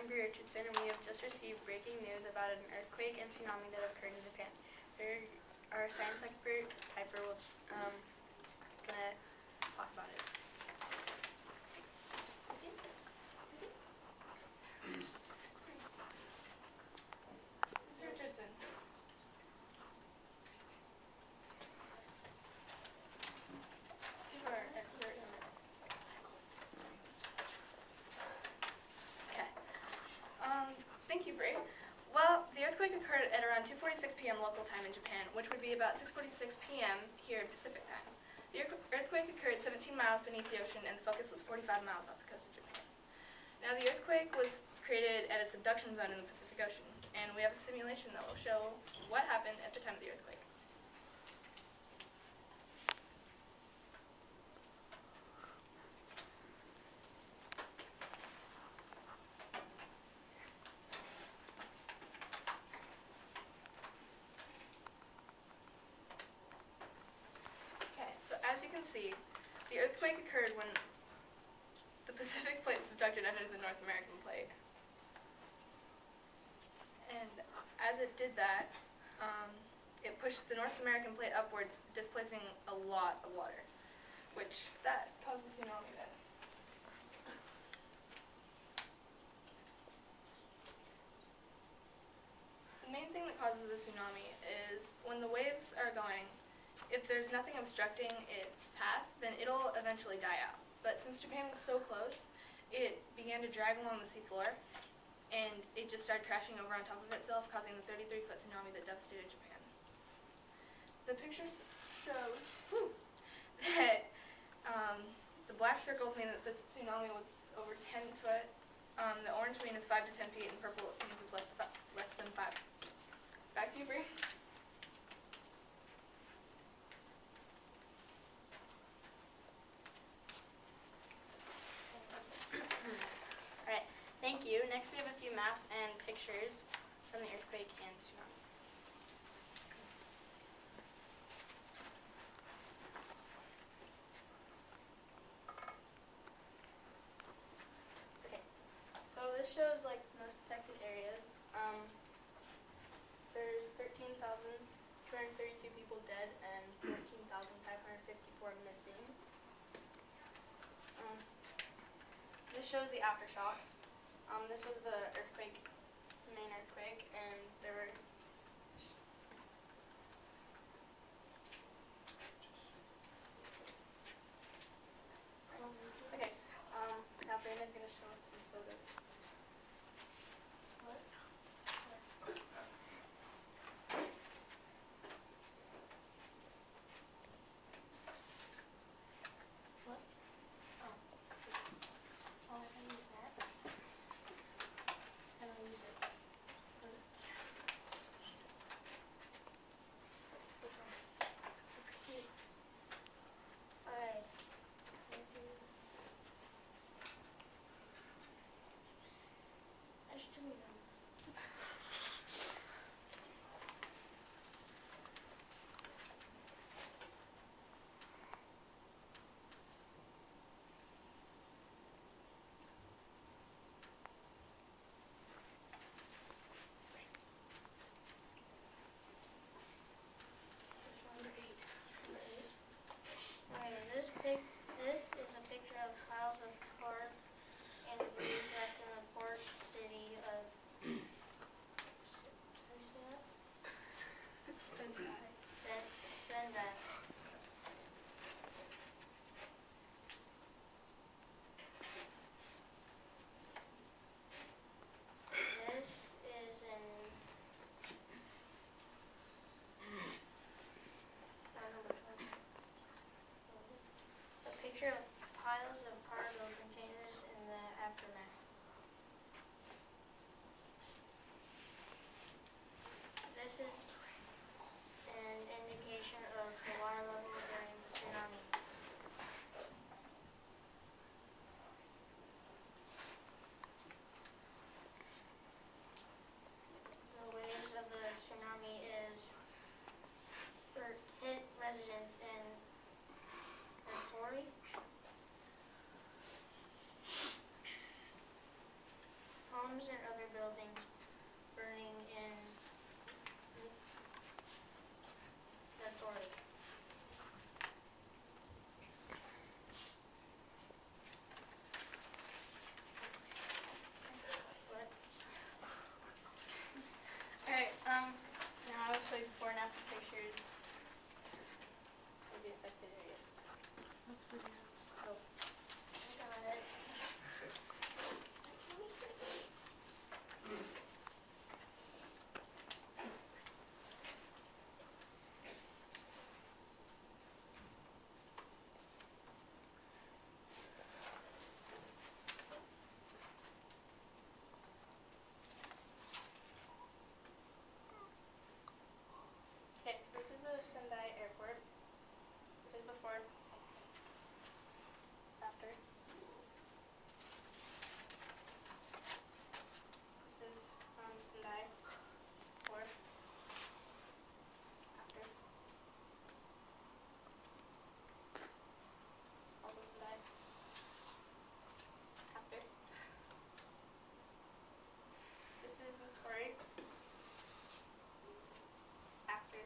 I'm Richardson, and we have just received breaking news about an earthquake and tsunami that occurred in Japan. Our science expert, Piper, is going to talk about it. Mr. Richardson. He's our expert. Okay. Thank you, Bray. Well, the earthquake occurred at around 2:46 p.m. local time in Japan, which would be about 6:46 p.m. here Pacific time. The earthquake occurred 17 miles beneath the ocean, and the focus was 45 miles off the coast of Japan. Now, the earthquake was created at a subduction zone in the Pacific Ocean, and we have a simulation that will show what happened at the time of the earthquake. Okay, so as you can see, the earthquake occurred when the Pacific plate subducted under the North American plate. And as it did that, it pushed the North American plate upwards, displacing a lot of water, which that caused the tsunami then. The main thing that causes a tsunami is when the waves are going, if there's nothing obstructing its path, then it'll eventually die out. But since Japan was so close, it began to drag along the seafloor, and it just started crashing over on top of itself, causing the 33-foot tsunami that devastated Japan. The picture shows that the black circles mean that the tsunami was over 10 foot, the orange means it's 5 to 10 feet, and purple means it's less than 5. Back to you, Bree. Alright, thank you. Next we have a few maps and pictures from the earthquake and tsunami. Okay, so this shows like the most affected areas. There's 13,232 people dead and 14,554 missing. This shows the aftershocks. This was the earthquake, the main earthquake, and there were okay. Now Brandon's gonna show us some photos. What? What? Oh. Oh, I can use that. Can I use it? Which one? Alright. There's too many numbers. This is a picture of piles of cars and trees left in the port city of homes and other buildings burning in Detroit. What? Alright, now I'll show you before and after pictures of the affected areas. That's videos. Oh, I got it. okay, so this is the Sendai airport. This is before. It's after. This is Sendai before. After. Also Sendai. After. This is Notori. After.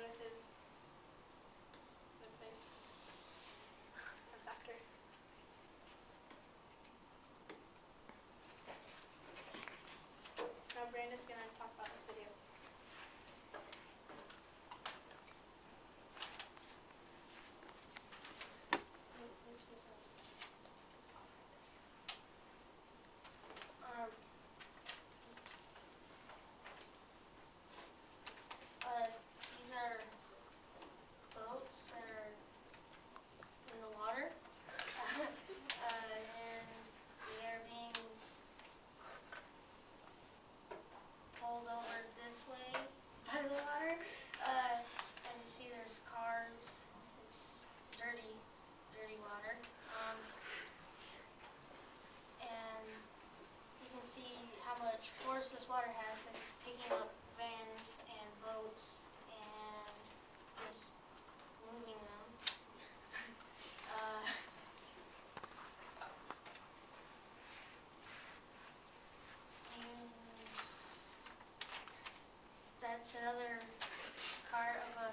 This is the place. That's after. Now Brandon's gonna talk about this video. Um, these are boats that are in the water, and they are being pulled over this way by the water. As you see, there's cars. It's dirty, dirty water. And you can see how much force this water has because it's picking up vans and boats and just moving them. And that's another part of the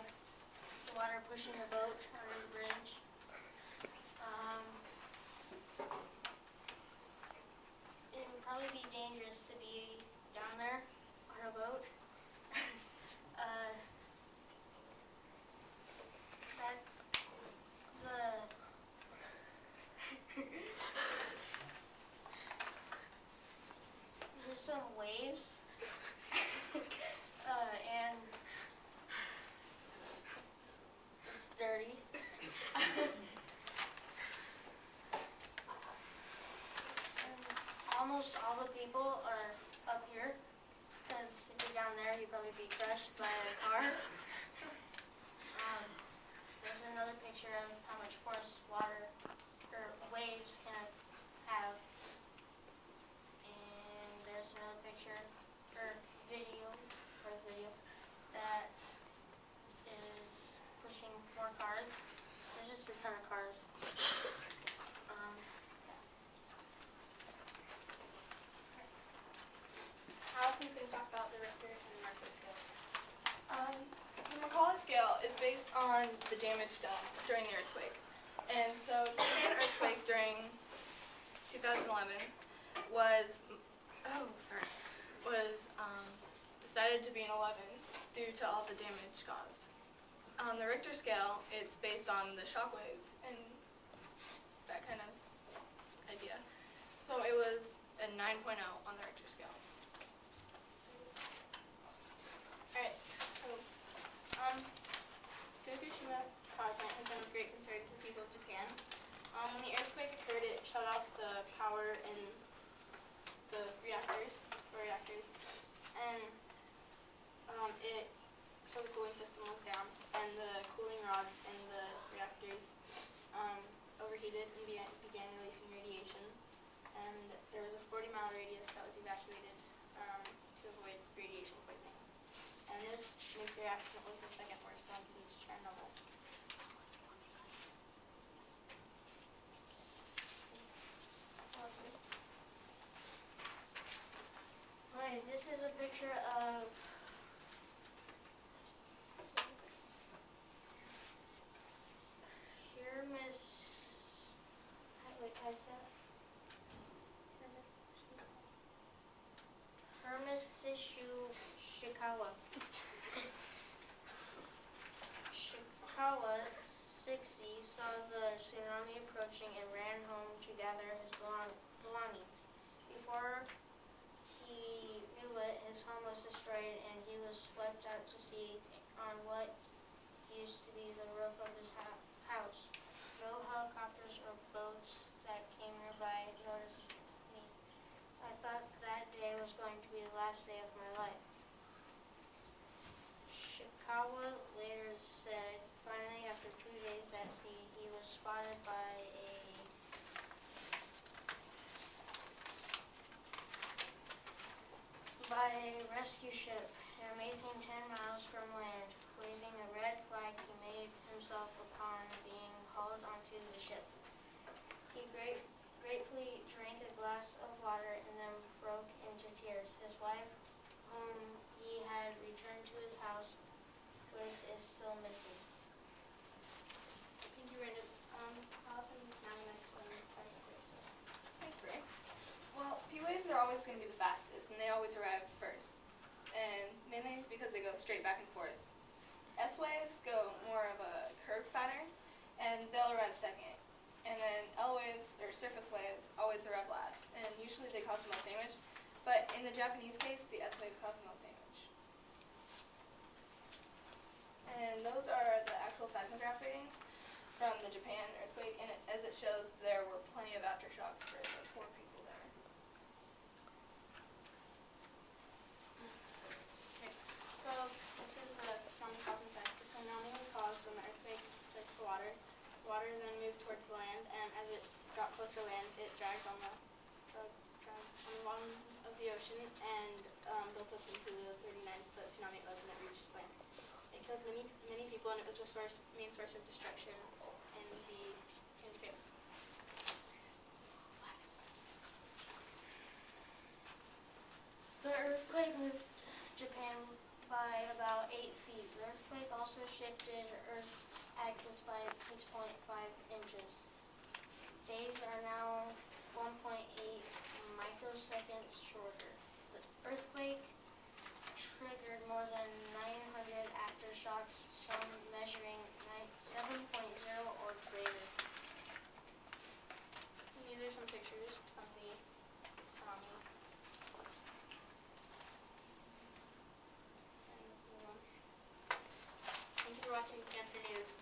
water pushing the boat under the bridge. It would probably be dangerous to be down there on a boat. That there's some waves, and it's dirty. Almost all the people are up here, because if you're down there, you'd probably be crushed by a car. There's another picture of how much force water or waves can have. And there's another picture or video that is pushing more cars. There's just a ton of cars. Allison's going to talk about the Richter and Mercalli scales. The Mercalli scale is based on the damage done during the earthquake. And so the Japan earthquake during 2011 was decided to be an 11 due to all the damage caused. On the Richter scale, it's based on the shock waves and that kind of idea. So it was a 9.0 on the Richter scale. Alright, so Fukushima power plant has been of great concern to the people of Japan. When the earthquake occurred, it shut off the power in the reactors, and so the cooling system was down, and the cooling rods in the reactors overheated and began releasing radiation, and there was a 40-mile radius that was evacuated to avoid radiation poisoning. And this nuclear accident was the second worst one since Chernobyl. big sea saw the tsunami approaching and ran home to gather his belongings. Before he knew it, his home was destroyed and he was swept out to sea on what used to be the roof of his house. No helicopters or boats that came nearby noticed me. I thought that day was going to be the last day of my life. Shikawa later said, finally, after 2 days at sea, he was spotted by a rescue ship, an amazing 10 miles from land. Waving a red flag, he made himself upon being hauled onto the ship. He gratefully drank a glass of water and then broke into tears. His wife, whom he had returned to his house with, is still missing. Thank you, Brandon. How often does Tsunami explain the seismic waves to us? Thanks, Bray. Well, P waves are always going to be the fastest, and they always arrive first, and mainly because they go straight back and forth. S waves go more of a curved pattern, and they'll arrive second. And then L waves, or surface waves, always arrive last, and usually they cause the most damage. But in the Japanese case, the S waves cause the most damage. And those are the actual seismograph readings from the Japan earthquake, and as it shows, there were plenty of aftershocks for the poor people there. Okay, so this is the tsunami cause and effect. The tsunami was caused when the earthquake displaced the water. The water then moved towards land, and as it got closer to land, it dragged on the bottom of the ocean and built up into the 39-foot tsunami it was when it reached land. It killed many people, and it was the main source of destruction in Japan. The earthquake moved Japan by about 8 feet. The earthquake also shifted Earth's axis by 6.5 inches. Days are now 1.8 microseconds shorter. The earthquake triggered more than 900 aftershocks, some measuring 7.0 or greater. And these are some pictures of the tsunami. And let's move on. Thank you for watching Panther News.